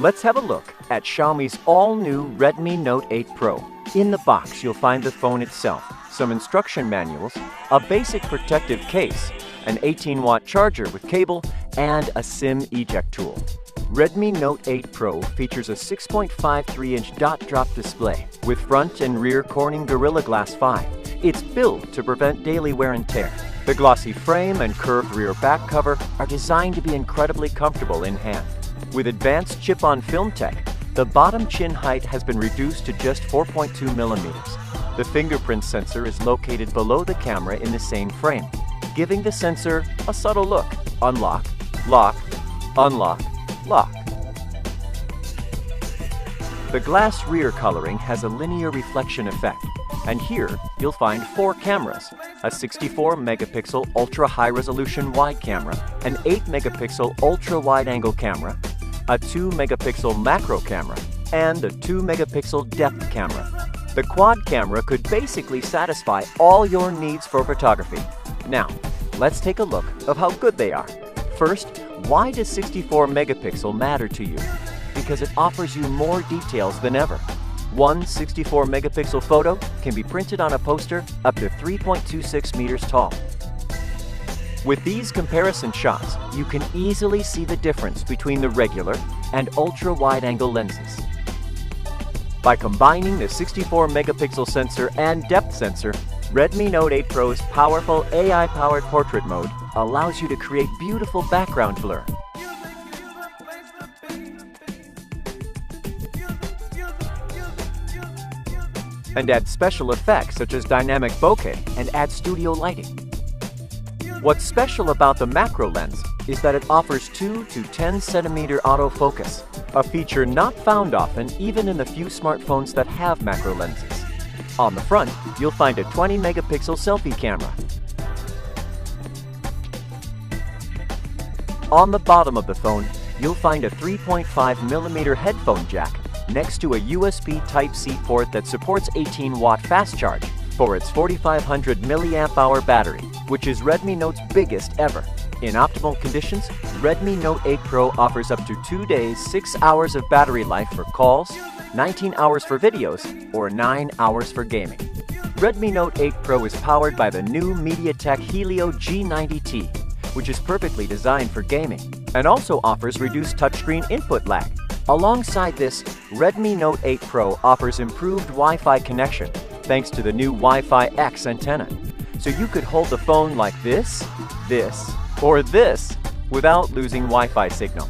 Let's have a look at Xiaomi's all-new Redmi Note 8 Pro. In the box, you'll find the phone itself, some instruction manuals, a basic protective case, an 18-watt charger with cable, and a SIM eject tool. Redmi Note 8 Pro features a 6.53-inch dot-drop display with front and rear Corning Gorilla Glass 5. It's built to prevent daily wear and tear. The glossy frame and curved rear back cover are designed to be incredibly comfortable in hand. With advanced chip-on-film tech, the bottom chin height has been reduced to just 4.2 millimeters. The fingerprint sensor is located below the camera in the same frame, giving the sensor a subtle look. Unlock, lock, unlock, lock. The glass rear coloring has a linear reflection effect, and here you'll find 4 cameras: a 64-megapixel ultra-high-resolution wide camera, an 8-megapixel ultra-wide-angle camera, a 2-megapixel macro camera, and a 2-megapixel depth camera. The quad camera could basically satisfy all your needs for photography. Now, let's take a look of how good they are. First, why does 64 megapixel matter to you? Because it offers you more details than ever. One 64 megapixel photo can be printed on a poster up to 3.26 meters tall. With these comparison shots, you can easily see the difference between the regular and ultra-wide-angle lenses. By combining the 64 megapixel sensor and depth sensor, Redmi Note 8 Pro's powerful AI-powered portrait mode allows you to create beautiful background blur. And add special effects such as dynamic bokeh and add studio lighting. What's special about the macro lens is that it offers 2 to 10 centimeter autofocus, a feature not found often even in the few smartphones that have macro lenses. On the front, you'll find a 20 megapixel selfie camera. On the bottom of the phone, you'll find a 3.5 millimeter headphone jack next to a USB Type-C port that supports 18-watt fast charge for its 4500 milliamp-hour battery, which is Redmi Note's biggest ever. In optimal conditions, Redmi Note 8 Pro offers up to 2 days, 6 hours of battery life for calls, 19 hours for videos, or 9 hours for gaming. Redmi Note 8 Pro is powered by the new MediaTek Helio G90T, which is perfectly designed for gaming, and also offers reduced touchscreen input lag. Alongside this, Redmi Note 8 Pro offers improved Wi-Fi connection thanks to the new Wi-Fi X antenna. So you could hold the phone like this, or this without losing Wi-Fi signal.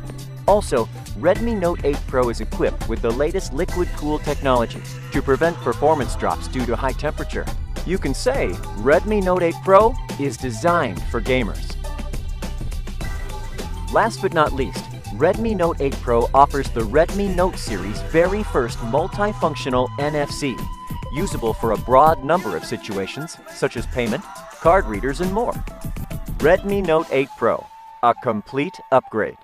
Also, Redmi Note 8 Pro is equipped with the latest liquid cool technology to prevent performance drops due to high temperature. You can say Redmi Note 8 Pro is designed for gamers. Last but not least, Redmi Note 8 Pro offers the Redmi Note series' very first multifunctional NFC, usable for a broad number of situations such as payment, card readers, and more. Redmi Note 8 Pro, a complete upgrade.